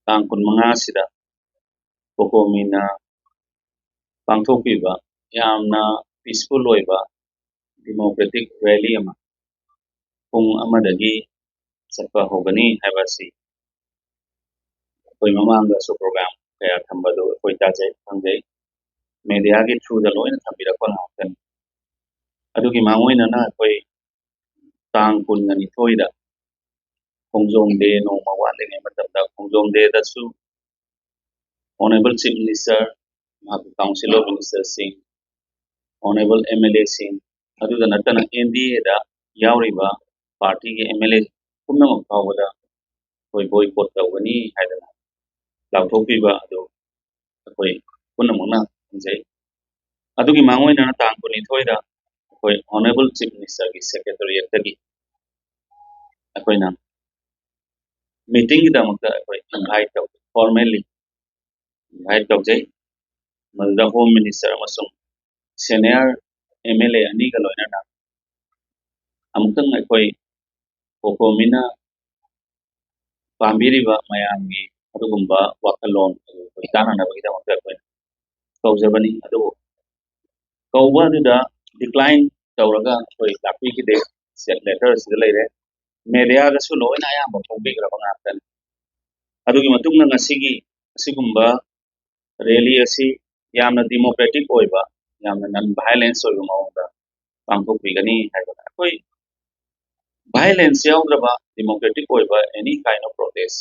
ꯇꯥꯡ 15ꯁꯤꯗ ꯀꯣꯀꯣꯃꯤꯅ ꯄꯥꯡꯊꯣꯛꯈꯤꯕ ꯌꯥꯝꯅ ꯄꯤꯁꯐꯨꯜ ꯑꯣꯏꯕ ꯗꯦꯃꯣꯀ꯭ꯔꯦꯇꯤꯛ ꯔꯦꯂꯤ ꯑꯃ ꯄꯨꯡ 1ꯗꯒꯤ ꯆꯠꯄ ꯍꯧꯒꯅꯤ ꯍꯥꯏꯕ ꯑꯁꯤ ꯑꯩꯈꯣꯏ ꯃꯃꯥꯡꯗꯁꯨ ꯄ꯭ꯔꯣꯒ꯭ꯔꯥꯝ ꯀꯌꯥ ꯊꯝꯕꯗꯨ ꯑꯩꯈꯣꯏ ꯇꯥꯖꯩ ꯈꯪꯖꯩ ꯃꯦꯗꯤꯌꯥꯒꯤ ꯊ꯭ꯔꯨꯗ ꯂꯣꯏꯅ ꯊꯝꯕꯤꯔꯛꯄ ꯉꯥꯛꯇꯅꯤ ꯑꯗꯨꯒꯤ ꯃꯥꯡꯑꯣꯏꯅꯅ ꯑꯩꯈꯣꯏ ꯇꯥꯡ 22ꯗ ꯈꯣꯡꯖꯣꯝ ꯗꯦ ꯅꯣꯡꯃ ꯋꯥꯠꯂꯤꯉꯩ ꯃꯇꯝꯗ ꯈꯣꯡꯖꯣꯝ ꯗꯦꯗꯁꯨ ꯑꯣꯅꯔꯦꯕꯜ ꯆꯤꯐ ꯃꯤꯅꯤꯁꯇꯔ ꯃꯍꯥꯛꯀꯤ ꯀꯥꯎꯟꯁꯤꯜ ꯑꯣꯐ ꯃꯤꯅꯤꯁꯇꯔꯁꯤꯡ ꯑꯣꯅꯔꯦꯕꯜ MLAꯁꯤꯡ ꯑꯗꯨꯗ ꯅꯠꯇꯅ NDAꯗ ꯌꯥꯎꯔꯤꯕ ꯄꯥꯔꯇꯤꯒꯤ MLA ꯄꯨꯝꯅꯃꯛ ꯐꯥꯎꯕꯗ ꯑꯩꯈꯣꯏ ꯕꯣꯏꯀꯣꯠ ꯇꯧꯒꯅꯤ ꯍꯥꯏꯗꯅ ꯂꯥꯎꯊꯣꯛꯄꯤꯕ ꯑꯗꯨ ꯑꯩꯈꯣꯏ ꯄꯨꯝꯅꯃꯛꯅ ꯈꯪꯖꯩ ꯑꯗꯨꯒꯤ ꯃꯥꯡꯑꯣꯏꯅꯅ ꯇꯥꯡ 22ꯗ ꯑꯩꯈꯣꯏ ꯑꯣꯅꯔꯦꯕꯜ ꯆꯤꯐ ꯃꯤꯅꯤꯁꯇꯔꯒꯤ ꯁꯦꯀ꯭ꯔꯦꯇꯔꯤꯌꯦꯠꯇꯒꯤ ꯑꯩꯈꯣꯏꯅ ꯃꯤꯇꯤꯡꯒꯤꯗꯃꯛꯇ ꯑꯩꯈꯣꯏ ꯏꯟꯚꯥꯏꯠ ꯇꯧ ꯐꯣꯔꯃꯦꯜꯂꯤ ꯏꯟꯚꯥꯏꯠ ꯇꯧꯖꯩ ꯃꯗꯨꯗ ꯍꯣꯝ ꯃꯤꯅꯤꯁꯇꯔ ꯑꯃꯁꯨꯡ ꯁꯦꯅꯤꯌꯔ MLA ꯑꯅꯤꯒ ꯂꯣꯏꯅꯅ ꯑꯃꯨꯛꯇꯪ ꯑꯩꯈꯣꯏ ꯀꯣꯀꯣꯃꯤꯅ ꯄꯥꯝꯕꯤꯔꯤꯕ ꯃꯌꯥꯝꯒꯤ ꯑꯗꯨꯒꯨꯝꯕ ꯋꯥꯈꯜꯂꯣꯟ ꯑꯗꯨ ꯑꯩꯈꯣꯏ ꯇꯥꯟꯅꯅꯕꯒꯤꯗꯃꯛꯇ ꯑꯩꯈꯣꯏꯅ ꯀꯧꯖꯕꯅꯤ ꯑꯗꯨꯕꯨ ꯀꯧꯕ ꯑꯗꯨꯗ ꯗꯤꯀ꯭ꯂꯥꯏꯟ ꯇꯧꯔꯒ ꯑꯩꯈꯣꯏ ꯂꯥꯛꯄꯤꯈꯤꯗꯦ ꯂꯦꯇꯔ ꯑꯁꯤꯗ ꯂꯩꯔꯦ ꯃꯦꯗꯤꯌꯥꯗꯁꯨ ꯂꯣꯏꯅ ꯑꯌꯥꯝꯕ ꯐꯣꯡꯕꯤꯈ꯭ꯔꯕ ꯉꯥꯛꯇꯅꯤ ꯑꯗꯨꯒꯤ ꯃꯇꯨꯡꯗ ꯉꯁꯤꯒꯤ ꯑꯁꯤꯒꯨꯝꯕ ꯔꯦꯂꯤ ꯑꯁꯤ ꯌꯥꯝꯅ ꯗꯦꯃꯣꯀ꯭ꯔꯦꯇꯤꯛ ꯑꯣꯏꯕ ꯌꯥꯝꯅ ꯅꯟ ꯚꯥꯏꯂꯦꯟꯁ ꯑꯣꯏꯕ ꯃꯑꯣꯡꯗ ꯄꯥꯡꯊꯣꯛꯄꯤꯒꯅꯤ ꯍꯥꯏꯕꯗ ꯑꯩꯈꯣꯏ ꯚꯥꯏꯂꯦꯟꯁ ꯌꯥꯎꯗ꯭ꯔꯕ ꯗꯦꯃꯣꯀ꯭ꯔꯦꯇꯤꯛ ꯑꯣꯏꯕ any kind of protest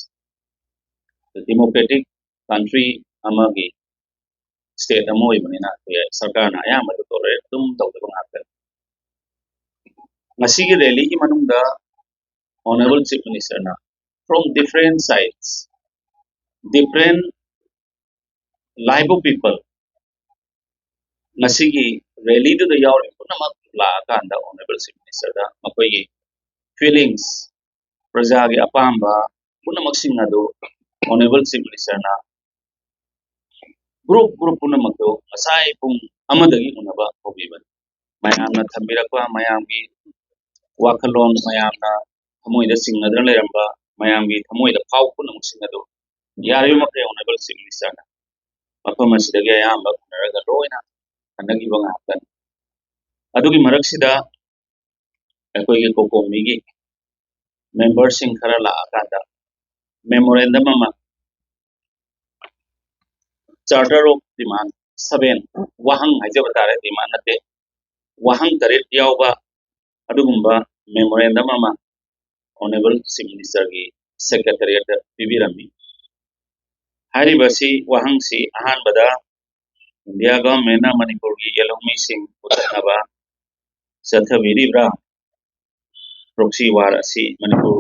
democratic country ꯑꯃꯒꯤ ꯁ꯭ꯇꯦꯠ ꯑꯃ ꯑꯣꯏꯕꯅꯤꯅ ꯑꯩꯈꯣꯏ ꯁꯔꯀꯥꯔꯅ ꯑꯌꯥꯝꯕꯗ ꯇꯣꯂꯔꯦꯠ ꯑꯗꯨꯝ ꯇꯧꯗꯕ ꯉꯥꯛꯇꯅꯤ ꯉꯁꯤꯒꯤ ꯔꯦꯂꯤꯒꯤ ꯃꯅꯨꯡꯗ ꯑꯣꯅꯔꯦꯕꯜ ꯆꯤꯐ ꯃꯤꯅꯤꯁꯇꯔꯅ from different sides, different live people. Ngasigi rally to the yaw punamak laakanda honorable chief minister da makoigi feelings prajagi apamba punamak singadu honorable chief minister na group punamak do asai pung amadagi unaba hobiban mayamna thambirakwa mayamgi wakhalon mayamna thamoida singadra leramba mayamgi thamoida phau punamak singadu yari makre honorable chief minister na mafam asidagi ayamba kunaraga loina hanagi banga hakan adugi maraksida akoigi kokomigi members sing khara la akanda memorandum ama charter of demand 7 wahang hajaba tare demand nate wahang taret yawba adugumba memorandum ama honorable chief minister gi secretariat bibirami haribasi wahang si ahan bada india government na manipur gi yelhomi sing utanaba sathabiribra proxy war asi manipur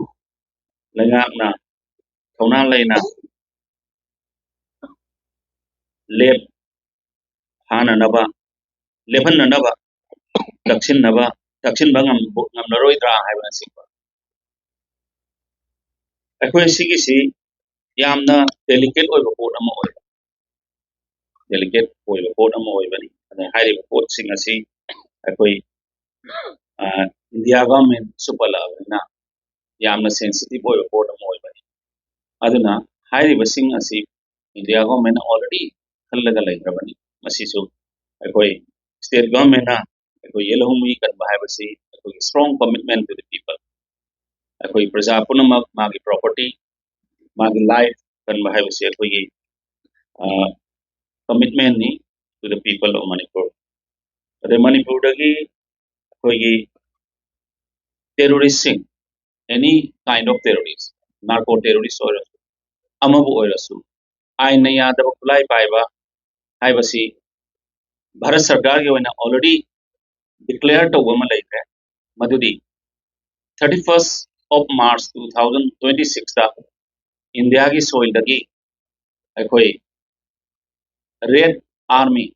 lengakna thona leina lep hana naba leban naba daksin bangam ngamnaroi tra haiba sikwa akhoi sigi si yamna delicate oiba pot ama oi delicate oiba pot ama oi bani ane hairi pot sing asi akhoi india government supala na yamna sensitive oiba pot ama oi bani aduna hairi basing asi india government already khallaga laigrabani masisu akhoi state government na akhoi yelhumi kan bahai akhoi strong commitment to the people akhoi praja punamak magi property magi life kan bahai akhoi commitment ni to the people of manipur ade manipur dagi akhoi terrorism any kind of terrorist narco terrorist or amabu oirasu aina yadaba kulai paiba haibasi bharat sarkar gi oina already declared to woman like that madudi 31st of March 2026 da India ki soil dagi akhoi red army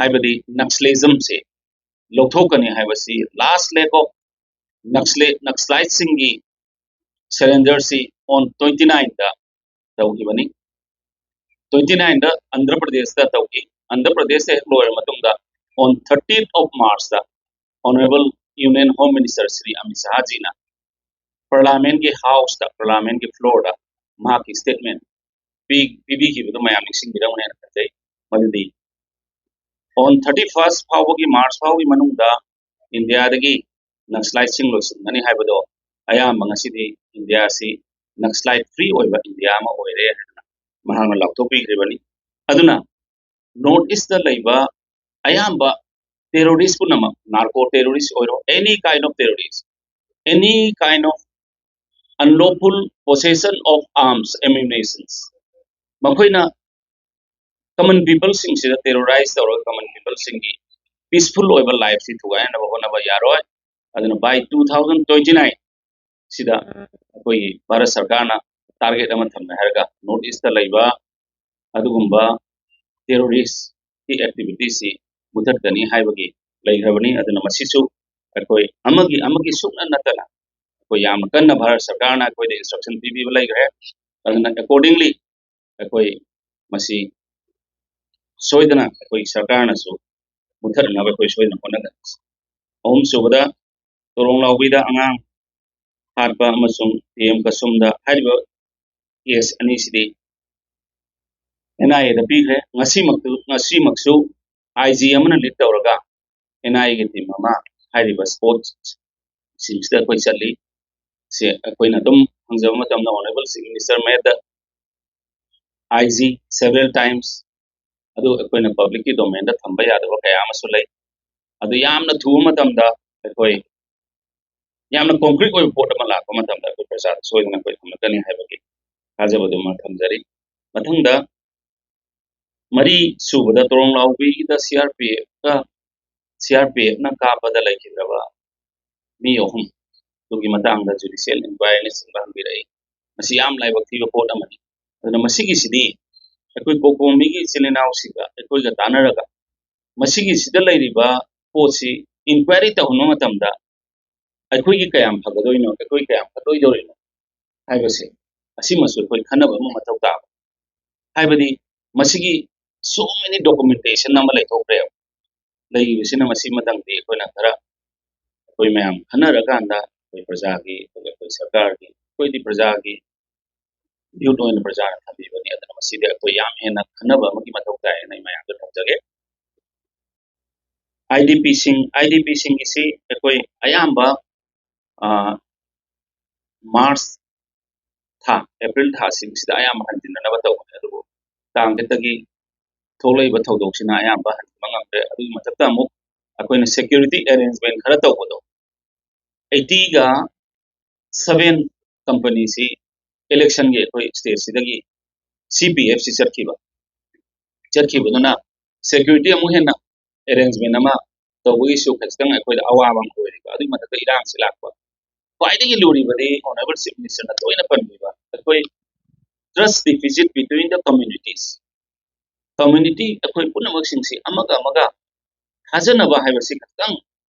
haibadi naxalism se lothokani haibasi last leg of naxalite singi surrender si on 29 da tawgibani 29 da Andhra Pradesh da tawgi Andhra Pradesh se lower matungda on 30th of March da honorable union home minister Sri Amit Shah ji na parliament ke house da parliament ke floor da ꯃꯍꯥꯛꯀꯤ statement ꯄꯤꯕꯤꯈꯤꯕꯗꯨ ꯃꯌꯥꯝ ꯅꯤꯡꯁꯤꯡꯕꯤꯔꯝꯒꯅꯤ ꯈꯟꯖꯩ ꯃꯗꯨꯗꯤ on 31st ꯐꯥꯎꯕꯒꯤ March ꯐꯥꯎꯕꯒꯤ ꯃꯅꯨꯡꯗ ꯏꯟꯗꯤꯌꯥꯗꯒꯤ ꯅꯛꯁꯂꯥꯏꯠꯁꯤꯡ ꯂꯣꯏꯁꯤꯟꯒꯅꯤ ꯍꯥꯏꯕꯗꯣ ꯑꯌꯥꯝꯕ ꯉꯁꯤꯗꯤ ꯏꯟꯗꯤꯌꯥꯁꯤ ꯅꯛꯁꯂꯥꯏꯠ ꯐ꯭ꯔꯤ ꯑꯣꯏꯕ ꯏꯟꯗꯤꯌꯥ ꯑꯃ ꯑꯣꯏꯔꯦ ꯍꯥꯏꯅ ꯃꯍꯥꯛꯅ ꯂꯥꯎꯊꯣꯛꯄꯤꯈ꯭ꯔꯤꯕꯅꯤ ꯑꯗꯨꯅ ꯅꯣꯔꯠ ꯏꯁꯇ ꯂꯩꯕ ꯑꯌꯥꯝꯕ ꯇꯦꯔꯣꯔꯤꯁ ꯄꯨꯝꯅꯃꯛ ꯅꯥꯔꯀꯣ ꯇꯦꯔꯣꯔꯤꯁ ꯑꯣꯏꯔꯣ any kind of terrorist any kind of unlawful possession of arms ammunitions ꯃꯈꯣꯏꯅ common people singꯁꯤꯗ terrorize ꯇꯧꯔꯒ common people ꯁꯤꯡꯒꯤ peaceful ꯑꯣꯏꯕ ꯂꯥꯏꯐꯁꯤ ꯊꯨꯒꯥꯏꯅꯕ ꯍꯣꯠꯅꯕ ꯌꯥꯔꯣꯏ ꯑꯗꯨꯅ by 2029 ꯁꯤꯗ ꯑꯩꯈꯣꯏꯒꯤ ꯚꯥꯔꯠ ꯁꯔꯀꯥꯔꯅ ꯇꯥꯔꯒꯦꯠ ꯑꯃ ꯊꯝꯃꯦ ꯍꯥꯏꯔꯒ ꯅꯣꯔꯠ ꯏꯁꯇ ꯂꯩꯕ ꯑꯗꯨꯒꯨꯝꯕ ꯇꯦꯔꯣꯔꯤꯁꯀꯤ ꯑꯦꯛꯇꯤꯚꯤꯇꯤꯁꯤ ꯃꯨꯊꯠꯀꯅꯤ ꯍꯥꯏꯕꯒꯤ ꯂꯩꯈ꯭ꯔꯕꯅꯤ ꯑꯗꯨꯅ ꯃꯁꯤꯁꯨ ꯑꯩꯈꯣꯏ ꯑꯃꯒꯤ ꯁꯨꯛꯅ ꯅꯠꯇꯅ ꯑꯩꯈꯣꯏ ꯌꯥꯝꯅ ꯀꯟꯅ ꯚꯥꯔꯠ ꯁꯔꯀꯥꯔꯅ ꯑꯩꯈꯣꯏꯗ ꯏꯟꯁꯇ꯭ꯔꯛꯁꯟ ꯄꯤꯕꯤꯕ ꯂꯩꯈ꯭ꯔꯦ ꯑꯗꯨꯅ ꯑꯦꯀꯣꯔꯗꯤꯡꯂꯤ ꯑꯩꯈꯣꯏ ꯃꯁꯤ ꯁꯣꯏꯗꯅ ꯑꯩꯈꯣꯏ ꯁꯔꯀꯥꯔꯅꯁꯨ ꯃꯨꯊꯠꯅꯕ ꯑꯩꯈꯣꯏ ꯁꯣꯏꯗꯅ ꯍꯣꯠꯅꯒꯅꯤ ꯑꯍꯨꯝꯁꯨꯕꯗ ꯇꯣꯔꯣꯡ ꯂꯥꯎꯕꯤꯗ ꯑꯉꯥꯡ ꯍꯥꯠꯄ ꯑꯃꯁꯨꯡ ꯄꯤ.ꯑꯦꯝ ꯀꯁꯨꯝꯗ ꯍꯥꯏꯔꯤꯕ ꯀꯦꯁ ꯑꯅꯤꯁꯤꯗꯤ NIA ꯗ ꯄꯤꯈ꯭ꯔꯦ ꯉꯁꯤꯃꯛꯁꯨ IG ꯑꯃꯅ ꯂꯤꯗ ꯇꯧꯔꯒ NIA ꯒꯤ ꯇꯤꯝ ꯑꯃ ꯍꯥꯏꯔꯤꯕ ꯁ꯭ꯄꯣꯔꯠ ꯁꯤꯡꯁꯤꯗ ꯑꯩꯈꯣꯏ ꯆꯠꯂꯤ ꯁꯦ ꯑꯩꯈꯣꯏꯅ ꯑꯗꯨꯝ ꯍꯪꯖꯕ ꯃꯇꯝꯗ ꯑꯣꯅꯔꯦꯕꯜ ꯆꯤꯐ ꯃꯤꯅꯤꯁꯇꯔ ꯃꯦꯠ ꯗ IG several times ꯑꯗꯨ ꯑꯩꯈꯣꯏꯅ ꯄꯕ꯭ꯂꯤꯛꯀꯤ ꯗꯣꯃꯦꯟꯗ ꯊꯝꯕ ꯌꯥꯗꯕ ꯀꯌꯥ ꯑꯃꯁꯨ ꯂꯩ ꯑꯗꯨ ꯌꯥꯝꯅ ꯊꯨꯕ ꯃꯇꯝꯗ ꯑꯩꯈꯣꯏ ꯌꯥꯝꯅ ꯀꯣꯟꯀ꯭ꯔꯤꯠ ꯑꯣꯏꯕ ꯄꯣꯠ ꯑꯃ ꯂꯥꯛꯄ ꯃꯇꯝꯗ ꯑꯩꯈꯣꯏ ꯄ꯭ꯔꯖꯥꯗ ꯁꯣꯏꯗꯅ ꯑꯩꯈꯣꯏ ꯊꯝꯂꯛꯀꯅꯤ ꯍꯥꯏꯕꯒꯤ ꯊꯥꯖꯕꯗꯨꯃ ꯊꯝꯖꯔꯤ ꯃꯊꯪꯗ ꯃꯔꯤ ꯁꯨꯕꯗ ꯇꯣꯔꯣꯡ ꯂꯥꯎꯕꯤꯗ CRPFꯅ ꯀꯥꯞꯄꯗ ꯂꯩꯈꯤꯗ꯭ꯔꯕ ꯃꯤ ꯑꯍꯨꯝ ꯑꯗꯨꯒꯤ ꯃꯇꯥꯡꯗ ꯖꯨꯗꯤꯁꯤꯌꯦꯜ ꯏꯟꯀ꯭ꯋꯥꯏꯔꯤꯅꯆꯤꯡꯕ ꯍꯪꯕꯤꯔꯛꯏ ꯃꯁꯤ ꯌꯥꯝ ꯂꯥꯏꯕꯛ ꯊꯤꯕ ꯄꯣꯠ ꯑꯃꯅꯤ ꯑꯗꯨꯅ ꯃꯁꯤꯒꯤꯁꯤꯗꯤ ꯑꯩꯈꯣꯏ ꯀꯣꯀꯣꯃꯤꯒꯤ ꯏꯆꯤꯜ ꯏꯅꯥꯎꯁꯤꯡꯒ ꯑꯩꯈꯣꯏꯒ ꯇꯥꯟꯅꯔꯒ ꯃꯁꯤꯒꯤꯁꯤꯗ ꯂꯩꯔꯤꯕ ꯄꯣꯠꯁꯤ ꯏꯟꯀ꯭ꯋꯥꯏꯔꯤ ꯇꯧꯍꯟꯕ ꯃꯇꯝꯗ ꯑꯩꯈꯣꯏꯒꯤ ꯀꯌꯥꯝ ꯐꯒꯗꯣꯏꯅꯣ ꯑꯩꯈꯣꯏ ꯀꯌꯥꯝ ꯐꯠꯇꯣꯏꯗꯧꯔꯤꯅꯣ ꯍꯥꯏꯕꯁꯦ ꯑꯁꯤꯃꯁꯨ ꯑꯩꯈꯣꯏ ꯈꯟꯅꯕ ꯑꯃ ꯃꯊꯧ ꯇꯥꯕ ꯍꯥꯏꯕꯗꯤ ꯃꯁꯤꯒꯤ so many documentation ꯑꯃ ꯂꯩꯊꯣꯛꯈ꯭ꯔꯦꯕ ꯂꯩꯔꯤꯕꯁꯤꯅ ꯃꯁꯤ ꯃꯇꯝꯗꯤ ꯑꯩꯈꯣꯏꯅ ꯈꯔ ꯑꯩꯈꯣꯏ ꯃꯌꯥꯝ ꯈꯟꯅꯔꯀꯥꯟꯗ ꯑꯩꯈꯣꯏ ꯄ꯭ꯔꯖꯥꯒꯤ ꯑꯩꯈꯣꯏ ꯁꯔꯀꯥꯔꯒꯤ ꯑꯩꯈꯣꯏꯗꯤ ꯄ꯭ꯔꯖꯥꯒꯤ ꯌꯨꯠ ꯑꯣꯏꯅ ꯄ꯭ꯔꯖꯥꯅ ꯊꯝꯕꯤꯕꯅꯤ ꯑꯗꯨꯅ ꯃꯁꯤꯗꯤ ꯑꯩꯈꯣꯏ ꯌꯥꯝ ꯍꯦꯟꯅ ꯈꯟꯅꯕ ꯑꯃꯒꯤ ꯃꯊꯧ ꯇꯥꯏ ꯍꯥꯏꯅ ꯃꯌꯥꯝꯗ ꯊꯝꯖꯒꯦ IDPꯁꯤꯡꯒꯤꯁꯤ ꯑꯩꯈꯣꯏ ꯑꯌꯥꯝꯕ ꯃꯥꯔꯆ ꯊꯥ ꯑꯦꯄ꯭ꯔꯤꯜ ꯊꯥꯁꯤꯡꯁꯤꯗ ꯑꯌꯥꯝꯕ ꯍꯟꯖꯤꯟꯅꯅꯕ ꯇꯧꯕꯅꯤ ꯑꯗꯨꯕꯨ ꯇꯥꯡꯒꯇꯒꯤ ꯊꯣꯛꯂꯛꯏꯕ ꯊꯧꯗꯣꯛꯁꯤꯅ ꯑꯌꯥꯝꯕ ꯍꯟꯖꯤꯟꯕ ꯉꯝꯗ꯭ꯔꯦ ꯑꯗꯨꯒꯤ ꯃꯊꯛꯇ ꯑꯃꯨꯛ ꯑꯩꯈꯣꯏꯅ ꯁꯦꯀ꯭ꯌꯨꯔꯤꯇꯤ ꯑꯦꯔꯦꯟꯖꯃꯦꯟ ꯈꯔ ꯇꯧꯕꯗꯣ 87 ꯀꯝꯄꯅꯤꯁꯤ ꯏꯂꯦꯛꯁꯟꯒꯤ ꯑꯩꯈꯣꯏ ꯁ꯭ꯇꯦꯠꯁꯤꯗꯒꯤ CPFꯁꯤ ꯆꯠꯈꯤꯕꯗꯨꯅ ꯁꯦꯀ꯭ꯌꯨꯔꯤꯇꯤ ꯑꯃꯨꯛ ꯍꯦꯟꯅ ꯑꯦꯔꯦꯟꯖꯃꯦꯟ ꯑꯃ ꯇꯧꯕꯒꯤꯁꯨ ꯈꯤꯇꯪ ꯑꯩꯈꯣꯏꯗ ꯑꯋꯥꯕ ꯑꯃ ꯑꯣꯏꯔꯤꯕ ꯑꯗꯨꯒꯤ ꯃꯊꯛꯇ ꯏꯔꯥꯡꯁꯤ ꯂꯥꯛꯄ ꯈ꯭ꯋꯥꯏꯗꯒꯤ ꯂꯨꯔꯤꯕꯗꯤ ꯑꯣꯅꯔꯦꯕꯜ ꯆꯤꯐ ꯃꯤꯅꯤꯁꯇꯔꯅ ꯇꯣꯏꯅ ꯄꯟꯕꯤꯕ ꯑꯩꯈꯣꯏ ꯇ꯭ꯔꯁ ꯗꯤꯐꯤꯖꯤꯠ ꯕꯤꯇ꯭ꯋꯤꯟ ꯗ ꯀꯝꯃ꯭ꯌꯨꯅꯤꯇꯤꯁ ꯀꯝꯃ꯭ꯌꯨꯅꯤꯇꯤ ꯑꯩꯈꯣꯏ ꯄꯨꯝꯅꯃꯛꯁꯤꯡꯁꯤ ꯑꯃꯒ ꯊꯥꯖꯅꯕ ꯍꯥꯏꯕꯁꯤ ꯈꯤꯇꯪ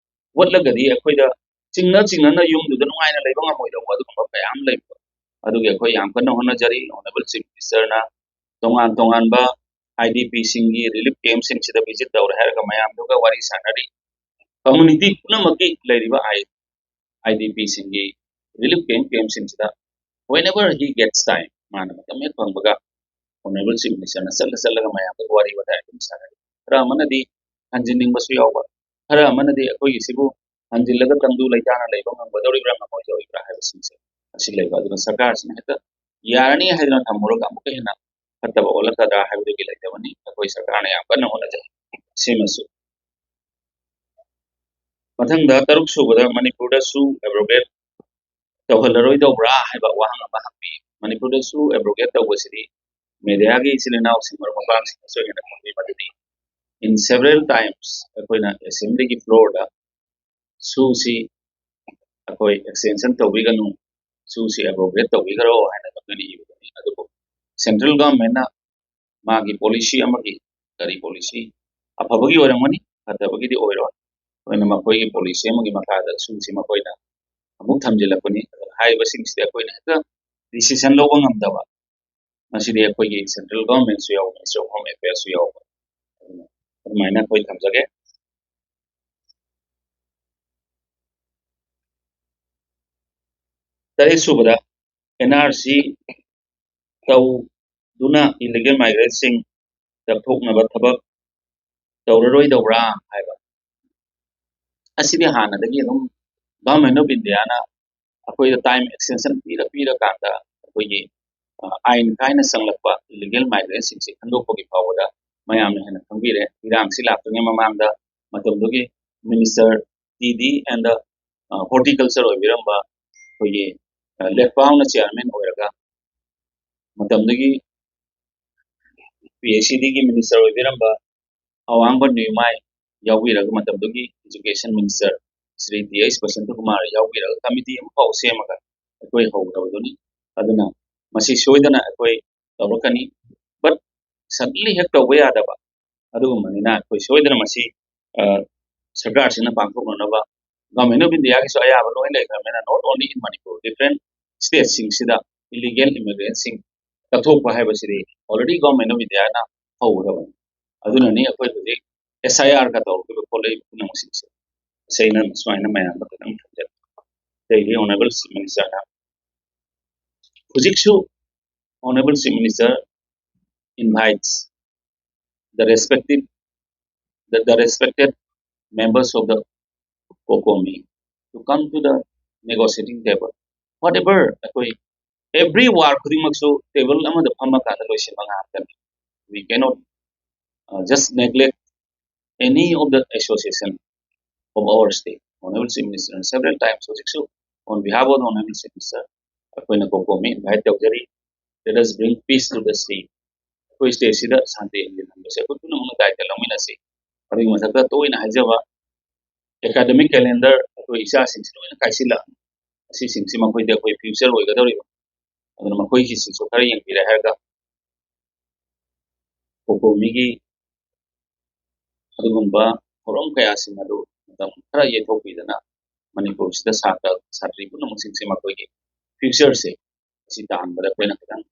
ꯋꯠꯂꯒꯗꯤ ꯑꯩꯈꯣꯏꯗ ꯆꯤꯡꯅꯅ ꯌꯨꯝꯗꯨꯗ ꯅꯨꯡꯉꯥꯏꯅ ꯂꯩꯕ ꯉꯝꯃꯣꯏꯗꯧꯕ ꯑꯗꯨꯒꯨꯝꯕ ꯀꯌꯥ ꯑꯃ ꯂꯩꯕ ꯑꯗꯨꯒꯤ ꯑꯩꯈꯣꯏ ꯌꯥꯝ ꯀꯟꯅ ꯍꯣꯠꯅꯖꯔꯤ ꯑꯣꯅꯔꯦꯕꯜ ꯆꯤꯐ ꯃꯤꯅꯤꯁꯇꯔꯅ ꯇꯣꯉꯥꯟꯕ IDPꯁꯤꯡꯒꯤ ꯔꯤꯂꯤꯐ ꯀꯦꯝꯞꯁꯤꯡꯁꯤꯗ ꯚꯤꯖꯤꯠ ꯇꯧꯔꯦ ꯍꯥꯏꯔꯒ ꯃꯌꯥꯝꯗꯨꯒ ꯋꯥꯔꯤ ꯁꯥꯟꯅꯔꯤ ꯀꯝꯃ꯭ꯌꯨꯅꯤꯇꯤ ꯄꯨꯝꯅꯃꯛꯀꯤ ꯂꯩꯔꯤꯕ IDPꯁꯤꯡꯒꯤ relief ꯀꯦꯝꯞꯁꯤꯡꯁꯤꯗ whenever he gets time ꯃꯥꯅ ꯃꯇꯝ ꯍꯦꯛ ꯐꯪꯕꯒ ꯑꯣꯅꯔꯦꯕꯜ ꯆꯤꯐ ꯃꯤꯅꯤꯁꯇꯔꯅ ꯆꯠꯂꯒ ꯃꯌꯥꯝꯗ ꯋꯥꯔꯤ ꯋꯥꯇꯥꯏ ꯑꯗꯨꯝ ꯁꯥꯟꯅꯔꯤ ꯈꯔ ꯑꯃꯅꯗꯤ ꯍꯟꯖꯤꯟꯅꯤꯡꯕꯁꯨ ꯌꯥꯎꯕ ꯈꯔ ꯑꯃꯅꯗꯤ ꯑꯩꯈꯣꯏꯒꯤꯁꯤꯕꯨ ꯍꯟꯖꯤꯜꯂꯒ ꯇꯪꯗꯨ ꯂꯩꯇꯥꯅ ꯂꯩꯕ ꯉꯝꯒꯗꯧꯔꯤꯕ꯭ꯔꯥ ꯉꯝꯃꯣꯏꯗꯧꯔꯤꯕ꯭ꯔꯥ ꯍꯥꯏꯕꯁꯤꯡꯁꯦ ꯑꯁꯤ ꯂꯩꯕ ꯑꯗꯨꯒ ꯁꯔꯀꯥꯔꯁꯤꯅ ꯍꯦꯛꯇ ꯌꯥꯔꯅꯤ ꯍꯥꯏꯗꯅ ꯊꯝꯃꯨꯔꯒ ꯑꯃꯨꯛꯀ ꯍꯦꯟꯅ ꯐꯠꯇꯕ ꯑꯣꯜꯂꯛꯀꯗ꯭ꯔꯥ ꯍꯥꯏꯕꯗꯨꯒꯤ ꯂꯩꯇꯕꯅꯤ ꯑꯩꯈꯣꯏ ꯁꯔꯀꯥꯔꯅ ꯌꯥꯝ ꯀꯟꯅ ꯍꯣꯠꯅꯖꯩ ꯁꯤꯃꯁꯨ ꯃꯊꯪꯗ ꯇꯔꯨꯛ ꯁꯨꯕꯗ ꯃꯅꯤꯄꯨꯔꯗꯁꯨ ꯑꯦꯕ꯭ꯔꯣꯒꯦꯠ ꯇꯧꯍꯜꯂꯔꯣꯏꯗꯧꯕ꯭ꯔꯥ ꯍꯥꯏꯕ ꯋꯥꯍꯪ ꯑꯃ ꯍꯪꯕꯤ ꯃꯅꯤꯄꯨꯔꯗꯁꯨ ꯑꯦꯕ꯭ꯔꯣꯒꯦꯠ ꯇꯧꯕꯁꯤꯗꯤ ꯃꯦꯗꯤꯌꯥꯒꯤ ꯏꯆꯤꯜ ꯏꯅꯥꯎꯁꯤꯡ ꯃꯔꯨꯞ ꯃꯄꯥꯡꯁꯤꯡꯅꯁꯨ ꯍꯦꯟꯅ ꯈꯪꯕꯤ ꯃꯗꯨꯗꯤ in several times ꯑꯩꯈꯣꯏꯅ ꯑꯦꯁꯦꯝꯕ꯭ꯂꯤꯒꯤ ꯐ꯭ꯂꯣꯔꯗ ꯁꯨꯁꯤ ꯑꯩꯈꯣꯏ ꯑꯦꯛꯁꯇꯦꯟꯁꯟ ꯇꯧꯕꯤꯒꯅꯨ ꯁꯨꯁꯤ ꯑꯦꯕ꯭ꯔꯣꯒꯦꯠ ꯇꯧꯕꯤꯈ꯭ꯔꯣ ꯍꯥꯏꯅ ꯑꯩꯈꯣꯏꯅ ꯏꯕꯅꯤ ꯑꯗꯨꯕꯨ ꯁꯦꯟꯇ꯭ꯔꯦꯜ ꯒꯚꯔꯟꯃꯦꯟꯠꯅ ꯃꯥꯒꯤ ꯄꯣꯂꯤꯁꯤ ꯑꯃꯒꯤ ꯀꯔꯤ ꯄꯣꯂꯤꯁꯤ ꯑꯐꯕꯒꯤ ꯑꯣꯏꯔꯝꯒꯅꯤ ꯐꯠꯇꯕꯒꯤꯗꯤ ꯑꯣꯏꯔꯣꯏ ꯑꯩꯈꯣꯏꯅ ꯃꯈꯣꯏꯒꯤ ꯄꯣꯂꯤꯁꯤ ꯑꯃꯒꯤ ꯃꯈꯥꯗ ꯁꯨꯁꯤ ꯃꯈꯣꯏꯅ ꯑꯃꯨꯛ ꯊꯝꯖꯤꯜꯂꯛꯄꯅꯤ ꯍꯥꯏꯔꯤꯕꯁꯤꯡꯁꯤꯗꯤ ꯑꯩꯈꯣꯏꯅ ꯍꯦꯛꯇ ꯗꯤꯁꯤꯖꯟ ꯂꯧꯕ ꯉꯝꯗꯕ ꯃꯁꯤꯗꯤ ꯑꯩꯈꯣꯏꯒꯤ ꯁꯦꯟꯇ꯭ꯔꯦꯜ ꯒꯚꯔꯟꯃꯦꯟꯠꯁꯨ ꯌꯥꯎꯕ ꯃꯤꯅꯤꯁꯇꯔ ꯑꯣꯐ ꯍꯣꯝ ꯑꯦꯐꯤꯌꯔꯁꯨ ꯌꯥꯎꯕ ꯑꯗꯨꯃꯥꯏꯅ ꯑꯩꯈꯣꯏ ꯊꯝꯖꯒꯦ ꯇꯔꯦꯠ ꯁꯨꯕꯗ NRC ꯇꯧꯗꯨꯅ ꯏꯂꯤꯒꯦꯜ ꯃꯥꯏꯒ꯭ꯔꯦꯟꯠꯁꯤꯡ ꯇꯛꯊꯣꯛꯅꯕ ꯊꯕꯛ ꯇꯧꯔꯔꯣꯏꯗꯧꯕ꯭ꯔꯥ ꯍꯥꯏꯕ ꯑꯁꯤꯗꯤ ꯍꯥꯟꯅꯗꯒꯤ ꯑꯗꯨꯝ ꯒꯚꯔꯟꯃꯦꯟꯠ ꯑꯣꯐ ꯏꯟꯗꯤꯌꯥꯅ ꯑꯩꯈꯣꯏꯗ ꯇꯥꯏꯝ ꯑꯦꯛꯁꯇꯦꯟꯁꯟ ꯄꯤꯔꯀꯥꯟꯗ ꯑꯩꯈꯣꯏꯒꯤ ꯑꯥꯏꯟ ꯀꯥꯏꯅ ꯆꯪꯂꯛꯄ ꯏꯂꯤꯒꯦꯜ ꯃꯥꯏꯒ꯭ꯔꯦꯟꯠꯁꯤꯡꯁꯤ ꯈꯟꯗꯣꯛꯄꯒꯤ ꯐꯥꯎꯕꯗ ꯃꯌꯥꯝꯅ ꯍꯦꯟꯅ ꯈꯪꯕꯤꯔꯦ ꯏꯔꯥꯡꯁꯤ ꯂꯥꯛꯇ꯭ꯔꯤꯉꯩ ꯃꯃꯥꯡꯗ ꯃꯇꯝꯗꯨꯒꯤ ꯃꯤꯅꯤꯁꯇꯔ ꯇꯤ ꯑꯦꯟ ꯍꯣꯔꯇꯤꯀꯜꯆꯔ ꯑꯣꯏꯕꯤꯔꯝꯕ ꯑꯩꯈꯣꯏꯒꯤ ꯂꯦꯠꯄꯥꯎꯅ ꯆꯤꯌꯔꯃꯦꯟ ꯑꯣꯏꯔꯒ ꯃꯇꯝꯗꯨꯒꯤ PhDꯒꯤ ꯃꯤꯅꯤꯁꯇꯔ ꯑꯣꯏꯕꯤꯔꯝꯕ ꯑꯋꯥꯡꯕ ꯅ꯭ꯌꯨꯃꯥꯏ ꯌꯥꯎꯕꯤꯔꯒ ꯃꯇꯝꯗꯨꯒꯤ education minister Shri T Basantakumar ꯌꯥꯎꯕꯤꯔꯒ ꯀꯃꯤꯇꯤ ꯑꯃ ꯐꯥꯎ ꯁꯦꯝꯃꯒ ꯑꯩꯈꯣꯏ ꯍꯧꯒꯗꯕꯗꯨꯅꯤ ꯑꯗꯨꯅ ꯃꯁꯤ ꯁꯣꯏꯗꯅ ꯑꯩꯈꯣꯏ ꯇꯧꯔꯛꯀꯅꯤ ꯕꯠ ꯁꯗꯟꯂꯤ ꯍꯦꯛ ꯇꯧꯕ ꯌꯥꯗꯕ ꯑꯗꯨꯒꯨꯝꯕꯅꯤꯅ ꯑꯩꯈꯣꯏ ꯁꯣꯏꯗꯅ ꯃꯁꯤ ꯁꯔꯀꯥꯔꯁꯤꯅ ꯄꯥꯡꯊꯣꯛꯅꯅꯕ ꯒꯚꯔꯟꯃꯦꯟꯠ ꯑꯣꯐ ꯏꯟꯗꯤꯌꯥꯒꯤꯁꯨ ꯑꯌꯥꯕ ꯂꯣꯏ ꯂꯩꯈ꯭ꯔꯕꯅꯤꯅ ꯅꯣꯠ ꯑꯣꯟꯂꯤ ꯏꯟ ꯃꯅꯤꯄꯨꯔ ꯗꯤꯐꯔꯦꯟꯠ ꯁ꯭ꯇꯦꯠꯁꯤꯡꯁꯤꯗ ꯏꯂꯤꯒꯦꯜ ꯏꯃꯤꯒ꯭ꯔꯦꯟꯠꯁꯤꯡ ꯀꯠꯊꯣꯛꯄ ꯍꯥꯏꯕꯁꯤꯗꯤ ꯑꯣꯜꯔꯦꯗꯤ ꯒꯚꯔꯟꯃꯦꯟꯠ ꯑꯣꯐ ꯏꯟꯗꯤꯌꯥꯅ ꯍꯧꯒꯗꯕꯅꯤ ꯑꯗꯨꯅꯅꯤ ꯑꯩꯈꯣꯏ ꯍꯧꯖꯤꯛ SIRꯒ ꯇꯧꯔꯛꯈꯤꯕ ꯈꯣꯠꯂꯛꯏꯕ ꯄꯨꯝꯅꯃꯛꯁꯤꯡꯁꯦ ꯑꯩꯅ ꯁꯨꯃꯥꯏꯅ ꯃꯌꯥꯝꯗ ꯈꯤꯇꯪ ꯊꯝꯖꯒꯦ ꯑꯇꯩꯗꯤ ꯑꯣꯅꯔꯦꯕꯜ ꯆꯤꯐ ꯃꯤꯅꯤꯁꯇꯔꯅ ꯍꯧꯖꯤꯛꯁꯨ Honorable Chief Minister invites the respected members of the COCOMI to come to the negotiating table. Whatever, every war khudimaksu table amada phamma kada loisinba ngakani. We cannot just neglect any of the association of our state. Honorable Chief Minister several times hojiksu on behalf of the Honorable Chief Minister akoina COCOMI invite tawjari. Let us bring peace to the state. ꯑꯩꯈꯣꯏ ꯁ꯭ꯇꯦꯠꯁꯤꯗ ꯁꯥꯟꯇꯤ ꯍꯟꯖꯤꯟꯍꯟꯕꯁꯦ ꯑꯩꯈꯣꯏ ꯄꯨꯝꯅꯃꯛꯅ ꯗꯥꯏꯇ ꯂꯧꯃꯤꯟꯅꯁꯤ ꯑꯗꯨꯒꯤ ꯃꯊꯛꯇ ꯇꯣꯏꯅ ꯍꯥꯏꯖꯕ academic calendar ꯑꯩꯈꯣꯏ ꯏꯆꯥꯁꯤꯡꯁꯤ ꯂꯣꯏꯅ ꯀꯥꯏꯁꯤꯜꯂꯛꯑꯅꯤ ꯑꯁꯤꯁꯤꯡꯁꯤ ꯃꯈꯣꯏꯗ ꯑꯩꯈꯣꯏ ꯐ꯭ꯌꯨꯆꯔ ꯑꯣꯏꯒꯗꯧꯔꯤꯕ ꯑꯗꯨꯅ ꯃꯈꯣꯏꯒꯤꯁꯤꯁꯨ ꯈꯔ ꯌꯦꯡꯕꯤꯔꯦ ꯍꯥꯏꯔꯒ COCOMIꯒꯤ ꯑꯗꯨꯒꯨꯝꯕ ꯊꯧꯔꯝ ꯀꯌꯥꯁꯤꯡ ꯑꯗꯨ ꯃꯇꯝ ꯈꯔ ꯌꯩꯊꯣꯛꯄꯤꯗꯅ ꯃꯅꯤꯄꯨꯔꯁꯤꯗ ꯁꯥꯇ꯭ꯔꯤ ꯄꯨꯝꯅꯃꯛꯁꯤꯡꯁꯦ ꯃꯈꯣꯏꯒꯤ ꯐ꯭ꯌꯨꯆꯔꯁꯦ ꯑꯁꯤ ꯇꯥꯍꯟꯕꯗ ꯑꯩꯈꯣꯏꯅ ꯈꯤꯇꯪ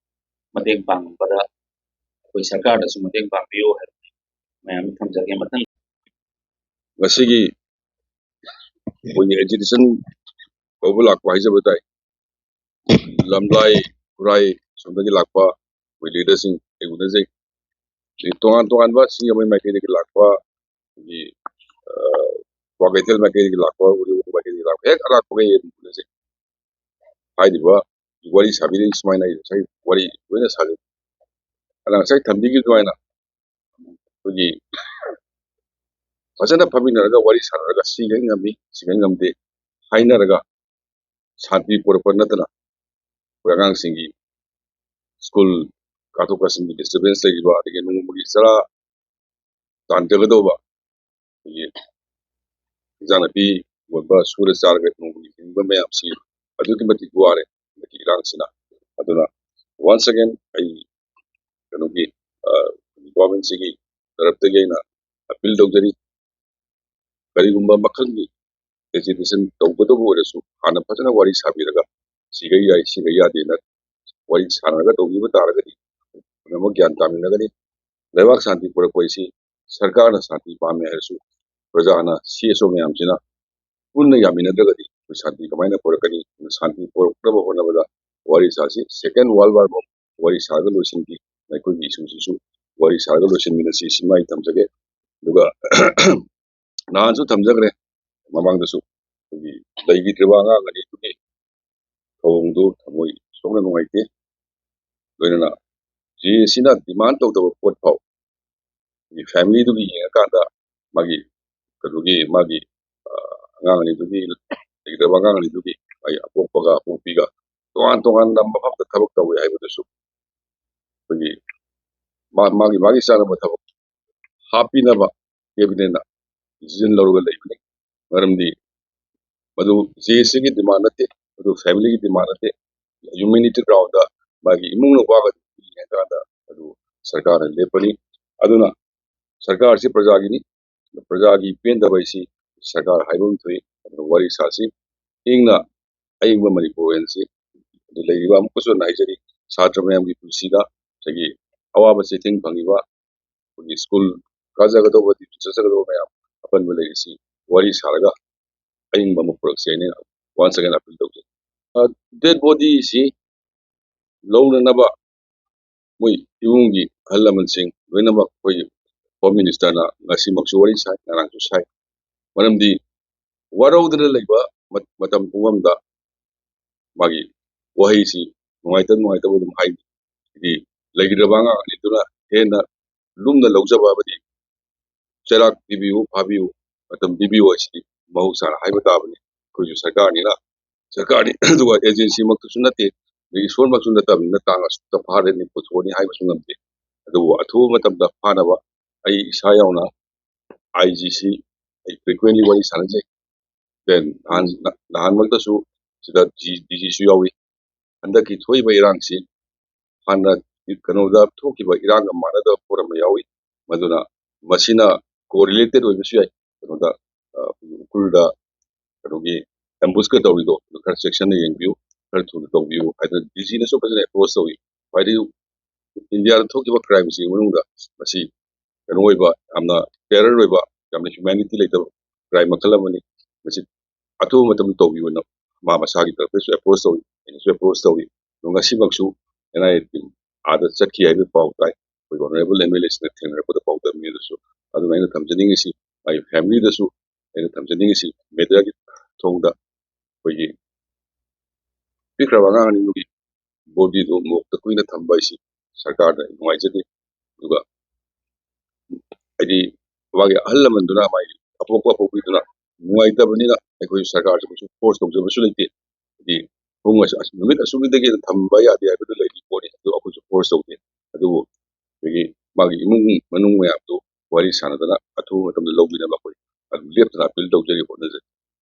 ꯃꯇꯦꯡ ꯄꯥꯡꯕꯗ ꯑꯩꯈꯣꯏ ꯁꯔꯀꯥꯔꯗꯁꯨ ꯃꯇꯦꯡ ꯄꯥꯡꯕꯤꯌꯨ ꯍꯥꯏꯕ ꯃꯌꯥꯝ ꯊꯝꯖꯒꯦ ꯃꯊꯪ ꯉꯁꯤꯒꯤ ꯑꯩꯈꯣꯏꯒꯤ ꯑꯦꯖꯤꯇꯦꯁꯟ ꯇꯧꯕ ꯂꯥꯛꯄ ꯍꯥꯏꯖꯕ ꯇꯥꯏ ꯂꯝꯂꯥꯏ ꯈꯨꯔꯥꯏ ꯁꯣꯝꯗꯒꯤ ꯂꯥꯛꯄ ꯑꯩꯈꯣꯏ ꯂꯤꯗꯔꯁꯤꯡ ꯑꯩ ꯎꯅꯖꯩ ꯇꯣꯉꯥꯟ ꯇꯣꯉꯥꯟꯕ ꯁꯤꯡꯖꯃꯩ ꯃꯥꯏꯀꯩꯗꯒꯤ ꯂꯥꯛꯄ ꯑꯩꯈꯣꯏꯒꯤ ꯀ꯭ꯋꯥꯀꯩꯊꯦꯜ ꯃꯥꯏꯀꯩꯗꯒꯤ ꯂꯥꯛꯄ ꯎꯔꯤꯄꯣꯛ ꯃꯥꯏꯀꯩꯗꯒꯤ ꯂꯥꯛꯄ ꯍꯦꯛ ꯑꯔꯥꯛꯄꯒꯩ ꯑꯗꯨꯝ ꯎꯅꯖꯩ ꯍꯥꯏꯔꯤꯕ ꯋꯥꯔꯤ ꯁꯥꯕꯤꯔꯤꯕ ꯁꯨꯃꯥꯏꯅ ꯑꯩ ꯉꯁꯥꯏ ꯋꯥꯔꯤ ꯂꯣꯏꯅ ꯁꯥꯖꯩ ꯑꯗ ꯉꯁꯥꯏ ꯊꯝꯕꯤꯈꯤꯕ ꯑꯗꯨꯃꯥꯏꯅ ꯑꯩꯈꯣꯏꯒꯤ ꯐꯖꯅ ꯐꯝꯃꯤꯟꯅꯔꯒ ꯋꯥꯔꯤ ꯁꯥꯟꯅꯔꯒ ꯁꯤꯈꯩ ꯉꯝꯃꯤ ꯁꯤꯈꯩ ꯉꯝꯗꯦ ꯍꯥꯏꯅꯔꯒ ꯁꯥꯟꯇꯤ ꯄꯨꯔꯛꯄ ꯅꯠꯇꯅ ꯑꯩꯈꯣꯏ ꯑꯉꯥꯡꯁꯤꯡꯒꯤ ꯁ꯭ꯀꯨꯜ ꯀꯥꯊꯣꯛ ꯀꯥꯁꯤꯟꯒꯤ ꯗꯤꯁꯇꯔꯕꯦꯟꯁ ꯂꯩꯔꯤꯕ ꯑꯗꯒꯤ ꯅꯣꯡꯃꯒꯤ ꯆꯔꯥ ꯇꯥꯟꯖꯒꯗꯧꯕ ꯑꯩꯈꯣꯏꯒꯤ ꯏꯟꯖꯥꯡ ꯅꯥꯄꯤ ꯌꯣꯟꯕ ꯁꯨꯔ ꯆꯥꯔꯒ ꯅꯣꯡꯃꯒꯤ ꯍꯤꯡꯕ ꯃꯌꯥꯝꯁꯤ ꯑꯗꯨꯛꯀꯤ ꯃꯇꯤꯛ ꯋꯥꯔꯦ ꯍꯟꯗꯛꯀꯤ ꯏꯔꯥꯡꯁꯤꯅ ꯑꯗꯨꯅ ꯋꯥꯟꯁ ꯑꯒꯦꯟ ꯑꯩ ꯀꯩꯅꯣꯒꯤ ꯒꯣꯚꯔꯟꯃꯦꯟꯠꯁꯤꯒꯤ ꯇꯔꯐꯇꯒꯤ ꯑꯩꯅ ꯑꯄꯤꯜ ꯇꯧꯖꯔꯤ ꯀꯔꯤꯒꯨꯝꯕ ꯃꯈꯜꯒꯤ ꯑꯦꯖꯤꯇꯦꯁꯟ ꯇꯧꯒꯗꯕ ꯑꯣꯏꯔꯁꯨ ꯍꯥꯟꯅ ꯐꯖꯅ ꯋꯥꯔꯤ ꯁꯥꯕꯤꯔꯒ ꯁꯤꯒꯩ ꯌꯥꯏ ꯁꯤꯒꯩ ꯌꯥꯗꯦꯅ ꯋꯥꯔꯤ ꯁꯥꯟꯅꯔꯒ ꯇꯧꯕꯤꯕ ꯇꯥꯔꯒꯗꯤ ꯄꯨꯝꯅꯃꯛ ꯒ꯭ꯌꯥꯟ ꯇꯥꯃꯤꯟꯅꯒꯅꯤ ꯂꯩꯕꯥꯛ ꯁꯥꯟꯇꯤ ꯄꯨꯔꯛꯄ ꯍꯥꯏꯁꯤ ꯁꯔꯀꯥꯔꯅ ꯁꯥꯟꯇꯤ ꯄꯥꯝꯃꯦ ꯍꯥꯏꯔꯁꯨ ꯄ꯭ꯔꯖꯥꯅ CSO ꯃꯌꯥꯝꯁꯤꯅ ꯄꯨꯟꯅ ꯌꯥꯃꯤꯟꯅꯗ꯭ꯔꯒꯗꯤ ꯑꯩꯈꯣꯏ ꯁꯥꯟꯇꯤ ꯀꯃꯥꯏꯅ ꯄꯨꯔꯛꯀꯅꯤ ꯁꯥꯟꯇꯤ ꯄꯨꯔꯛꯅꯕ ꯍꯣꯠꯅꯕꯗ ꯋꯥꯔꯤ ꯁꯥꯁꯤ ꯁꯦꯀꯦꯟ ꯋꯥꯔꯜ ꯋꯥꯔꯐꯥꯎ ꯋꯥꯔꯤ ꯁꯥꯔꯒ ꯂꯣꯏꯁꯤꯟꯈꯤ ꯑꯩꯈꯣꯏꯒꯤ ꯏꯁꯨꯁꯤꯁꯨ ꯋꯥꯔꯤ ꯁꯥꯔꯒ ꯂꯣꯏꯁꯤꯟꯃꯤꯟꯅꯁꯤ ꯁꯤꯃ ꯑꯩ ꯊꯝꯖꯒꯦ ꯑꯗꯨꯒ ꯅꯍꯥꯟꯁꯨ ꯊꯝꯖꯈ꯭ꯔꯦ ꯃꯃꯥꯡꯗꯁꯨ ꯑꯩꯈꯣꯏꯒꯤ ꯂꯩꯈꯤꯗ꯭ꯔꯤꯕ ꯑꯉꯥꯡ ꯑꯅꯤꯗꯨꯒꯤ ꯊꯧꯑꯣꯡꯗꯨ ꯊꯃꯣꯏ ꯁꯣꯛꯅ ꯅꯨꯡꯉꯥꯏꯇꯦ ꯂꯣꯏꯅꯅ ꯖꯦꯁꯤꯅ ꯗꯤꯃꯥꯟ ꯇꯧꯗꯕ ꯄꯣꯠ ꯐꯥꯎ ꯐꯦꯃꯤꯂꯤꯗꯨꯒꯤ ꯌꯦꯡꯉꯀꯥꯟꯗ ꯃꯥꯒꯤ ꯀꯩꯅꯣꯒꯤ ꯃꯥꯒꯤ ꯑꯉꯥꯡ ꯑꯅꯤꯗꯨꯒꯤ ꯂꯩꯒꯗꯕ ꯑꯉꯥꯡ ꯑꯅꯤꯗꯨꯒꯤ ꯃꯥꯒꯤ ꯑꯄꯣꯛꯄꯒ ꯑꯄꯣꯛꯄꯤꯒ ꯇꯣꯉꯥꯟ ꯇꯣꯉꯥꯟꯕ ꯃꯐꯝꯗ ꯊꯕꯛ ꯇꯧꯋꯦ ꯍꯥꯏꯕꯗꯨꯁꯨ ꯑꯩꯈꯣꯏꯒꯤ ꯃꯥꯒꯤ ꯆꯥꯅꯕ ꯊꯕꯛ ꯍꯥꯞꯄꯤꯅꯕ ꯀꯦꯕꯤꯅꯦꯠꯅ ꯗꯤꯁꯤꯖꯟ ꯂꯧꯔꯒ ꯂꯩꯕꯅꯤ ꯃꯔꯝꯗꯤ ꯃꯗꯨ ꯖꯦꯁꯤꯒꯤ ꯗꯤꯃꯥꯟ ꯅꯠꯇꯦ ꯃꯗꯨ ꯐꯦꯃꯤꯂꯤꯒꯤ ꯗꯤꯃꯥꯟ ꯅꯠꯇꯦ ꯍ꯭ꯌꯨꯃꯦꯅꯤꯇꯤ ꯒ꯭ꯔꯥꯎꯟꯗ ꯃꯥꯒꯤ ꯏꯃꯨꯡꯅ ꯋꯥꯒ ꯌꯦꯡꯀꯥꯟꯗ ꯑꯗꯨ ꯁꯔꯀꯥꯔꯅ ꯂꯦꯞꯄꯅꯤ ꯑꯗꯨꯅ ꯁꯔꯀꯥꯔꯁꯤ ꯄ꯭ꯔꯖꯥꯒꯤꯅꯤ ꯄ꯭ꯔꯖꯥꯒꯤ ꯄꯦꯟꯗꯕ ꯍꯥꯏꯁꯤ ꯁꯔꯀꯥꯔ ꯍꯥꯏꯕ ꯑꯃ ꯊꯣꯛꯏ ꯑꯗꯨꯅ ꯋꯥꯔꯤ ꯁꯥꯁꯤ ꯏꯪꯅ ꯑꯏꯪꯕ ꯃꯅꯤꯄꯨꯔ ꯑꯣꯏꯍꯟꯁꯤ ꯑꯗꯨ ꯂꯩꯔꯤꯕ ꯑꯃꯨꯛꯀꯁꯨ ꯍꯟꯅ ꯍꯥꯏꯖꯔꯤ ꯁꯥꯇ꯭ꯔ ꯃꯌꯥꯝꯒꯤ ꯄꯨꯟꯁꯤꯗ ꯉꯁꯥꯏꯒꯤ ꯑꯋꯥꯕ ꯆꯩꯊꯦꯡ ꯐꯪꯉꯤꯕ ꯑꯩꯈꯣꯏꯒꯤ ꯁ꯭ꯀꯨꯜ ꯀꯥꯖꯒꯗꯧꯕ ꯆꯠꯆꯒꯗꯧꯕ ꯃꯌꯥꯝ ꯑꯄꯟꯕ ꯂꯩꯔꯤꯁꯤ ꯋꯥꯔꯤ ꯁꯥꯔꯒ ꯑꯏꯪꯕ ꯑꯃ ꯄꯨꯔꯛꯁꯤ ꯍꯥꯏꯅ ꯋꯥꯟꯁ ꯑꯒꯦꯟ ꯑꯄꯤꯜ ꯇꯧꯖꯩ ꯗꯦꯗ ꯕꯣꯗꯤꯁꯤ ꯂꯧꯅꯅꯕ ꯃꯣꯏ ꯏꯃꯨꯡꯒꯤ ꯑꯍꯜ ꯂꯃꯟꯁꯤꯡ ꯂꯣꯏꯅꯃꯛ ꯑꯩꯈꯣꯏꯒꯤ ꯍꯣꯝ ꯃꯤꯅꯤꯁꯇꯔꯅ ꯉꯁꯤꯃꯛꯁꯨ ꯋꯥꯔꯤ ꯁꯥꯏ ꯉꯔꯥꯡꯁꯨ ꯁꯥꯏ ꯃꯔꯝꯗꯤ ꯋꯥꯔꯧꯗꯅ ꯂꯩꯕ ꯃꯇꯝ ꯄꯨꯝꯕꯗ ꯃꯥꯒꯤ ꯋꯥꯍꯩꯁꯤ ꯅꯨꯡꯉꯥꯏꯇꯕ ꯑꯗꯨꯝ ꯍꯥꯏ ꯍꯥꯏꯗꯤ ꯂꯩꯈꯤꯗ꯭ꯔꯕ ꯑꯉꯥꯡ ꯑꯅꯤꯗꯨꯅ ꯍꯦꯟꯅ ꯂꯨꯝꯅ ꯂꯧꯖꯕ ꯍꯥꯏꯕꯗꯤ ꯆꯩꯔꯥꯛ ꯄꯤꯕꯤꯌꯨ ꯐꯥꯕꯤꯌꯨ ꯃꯇꯝ ꯄꯤꯕꯤꯌꯨ ꯍꯥꯏꯁꯤꯗꯤ ꯃꯍꯧꯁꯥꯅ ꯍꯥꯏꯕ ꯇꯥꯕꯅꯤ ꯑꯩꯈꯣꯏꯁꯨ ꯁꯔꯀꯥꯔꯅꯤꯅ ꯁꯔꯀꯥꯔꯅꯤ ꯑꯗꯨꯒ ꯑꯦꯖꯦꯟꯁꯤꯃꯛꯇꯁꯨ ꯅꯠꯇꯦ ꯑꯗꯒꯤ ꯏꯁꯣꯔꯃꯛꯁꯨ ꯅꯠꯇꯕꯅꯤꯅ ꯇꯥꯡ ꯑꯁꯨꯛꯇ ꯐꯥꯔꯅꯤ ꯄꯨꯊꯣꯛꯑꯅꯤ ꯍꯥꯏꯕꯁꯨ ꯉꯝꯗꯦ ꯑꯗꯨꯕꯨ ꯑꯊꯨꯕ ꯃꯇꯝꯗ ꯐꯥꯅꯕ ꯑꯩ ꯏꯁꯥ ꯌꯥꯎꯅ ꯑꯥꯏꯖꯤꯁꯤ ꯑꯩ ꯐ꯭ꯔꯤꯀ꯭ꯋꯦꯟꯂꯤ ꯋꯥꯔꯤ ꯁꯥꯟꯅꯖꯩ ꯗꯦꯟ ꯅꯍꯥꯟꯃꯛꯇꯁꯨ ꯁꯤꯗ ꯗꯤꯖꯤꯁꯨ ꯌꯥꯎꯏ ꯍꯟꯗꯛꯀꯤ ꯊꯣꯛꯏꯕ ꯏꯔꯥꯡꯁꯤ ꯍꯥꯟꯅ ꯀꯩꯅꯣꯗ ꯊꯣꯛꯈꯤꯕ ꯏꯔꯥꯡꯒ ꯃꯥꯟꯅꯗꯕ ꯄꯣꯠ ꯑꯃ ꯌꯥꯎꯏ ꯃꯗꯨꯅ ꯃꯁꯤꯅ ꯀꯣꯔꯤꯂꯦꯇꯦꯠ ꯑꯣꯏꯕꯁꯨ ꯌꯥꯏ ꯀꯩꯅꯣꯗ ꯎꯈ꯭ꯔꯨꯜꯗ ꯀꯩꯅꯣꯒꯤ ꯑꯦꯝꯕꯨꯁꯀ ꯇꯧꯔꯤꯗꯣ ꯑꯗꯨ ꯈꯔ ꯆꯦꯛꯁꯤꯟꯅ ꯌꯦꯡꯕꯤꯌꯨ ꯈꯔ ꯊꯨꯅ ꯇꯧꯕꯤꯌꯨ ꯍꯥꯏꯗꯅ ꯗꯤꯖꯤꯅꯁꯨ ꯐꯖꯅ ꯑꯦꯄ꯭ꯔꯣꯆ ꯇꯧꯏ ꯈ꯭ꯋꯥꯏꯗꯒꯤ ꯏꯟꯗꯤꯌꯥꯗ ꯊꯣꯛꯈꯤꯕ ꯀ꯭ꯔꯥꯏꯝꯁꯤꯒꯤ ꯃꯅꯨꯡꯗ ꯃꯁꯤ ꯀꯩꯅꯣ ꯑꯣꯏꯕ ꯌꯥꯝꯅ ꯇꯦꯔꯔ ꯑꯣꯏꯕ ꯌꯥꯝꯅ ꯍ꯭ꯌꯨꯃꯦꯅꯤꯇꯤ ꯂꯩꯇꯕ ꯀ꯭ꯔꯥꯏꯝ ꯃꯈꯜ ꯑꯃꯅꯤ ꯃꯁꯤ ꯑꯊꯨꯕ ꯃꯇꯝꯗ ꯇꯧꯕꯤꯌꯨꯅ ꯃꯥ ꯃꯁꯥꯒꯤ ꯇꯔꯐꯇꯁꯨ ꯑꯦꯄ꯭ꯔꯣꯆ ꯇꯧꯏ ꯑꯩꯅꯁꯨ ꯑꯦꯄ꯭ꯔꯣꯆ ꯇꯧꯏ ꯑꯗꯣ ꯉꯁꯤꯃꯛꯁꯨ ꯑꯦꯟ ꯑꯥꯏ ꯑꯦ ꯇꯤꯝ ꯑꯥꯗ ꯆꯠꯈꯤ ꯍꯥꯏꯕ ꯄꯥꯎ ꯇꯥꯏ ꯑꯩꯈꯣꯏ ꯑꯣꯅꯔꯦꯕꯜ ꯑꯦꯝ ꯑꯦꯜ ꯑꯦꯁꯤꯅ ꯊꯦꯡꯅꯔꯛꯄꯗ ꯄꯥꯎ ꯇꯝꯃꯤ ꯑꯗꯨꯁꯨ ꯑꯗꯨꯅ ꯑꯩꯅ ꯊꯝꯖꯅꯤꯡꯉꯤꯁꯤ ꯃꯥꯒꯤ ꯐꯦꯃꯤꯂꯤꯗꯁꯨ ꯑꯩꯅ ꯊꯝꯖꯅꯤꯡꯉꯤꯁꯤ ꯃꯦꯗꯤꯌꯥꯒꯤ ꯊꯣꯡꯗ ꯑꯩꯈꯣꯏꯒꯤ ꯄꯤꯛꯈ꯭ꯔꯕ ꯑꯉꯥꯡ ꯑꯅꯤꯗꯨꯒꯤ ꯕꯣꯗꯤꯗꯨ ꯃꯣꯛꯇ ꯀꯨꯏꯅ ꯊꯝꯕ ꯍꯥꯏꯁꯤ ꯁꯔꯀꯥꯔꯗ ꯅꯨꯡꯉꯥꯏꯖꯗꯦ ꯑꯗꯨꯒ ꯍꯥꯏꯗꯤ ꯃꯥꯒꯤ ꯑꯍꯜ ꯂꯃꯟꯗꯨꯅ ꯃꯥꯒꯤ ꯑꯄꯣꯛꯄꯤꯗꯨꯅ ꯅꯨꯡꯉꯥꯏꯇꯕꯅꯤꯅ ꯑꯩꯈꯣꯏ ꯁꯔꯀꯥꯔꯁꯨ ꯀꯩꯁꯨ ꯐꯣꯔꯁ ꯇꯧꯖꯕꯁꯨ ꯂꯩꯇꯦ ꯍꯥꯏꯗꯤ ꯄꯨꯡ ꯅꯨꯃꯤꯠ ꯑꯁꯨꯛꯗꯒꯤ ꯊꯝꯕ ꯌꯥꯗꯦ ꯍꯥꯏꯕꯗꯨ ꯂꯩꯔꯤ ꯄꯣꯠꯅꯤ ꯑꯗꯨ ꯑꯩꯈꯣꯏꯁꯨ ꯐꯣꯔꯁ ꯇꯧꯗꯦ ꯑꯗꯨꯕꯨ ꯑꯩꯈꯣꯏꯒꯤ ꯃꯥꯒꯤ ꯏꯃꯨꯡ ꯃꯅꯨꯡ ꯃꯌꯥꯝꯗꯨ ꯋꯥꯔꯤ ꯁꯥꯟꯅꯗꯅ ꯑꯊꯨꯕ ꯃꯇꯝꯗ ꯂꯧꯕꯤꯅꯕ ꯑꯩꯈꯣꯏ ꯑꯗꯨꯝ ꯂꯦꯞꯇꯅ ꯑꯄꯤꯜ ꯇꯧꯖꯔꯤ ꯍꯣꯠꯅꯖꯔꯤ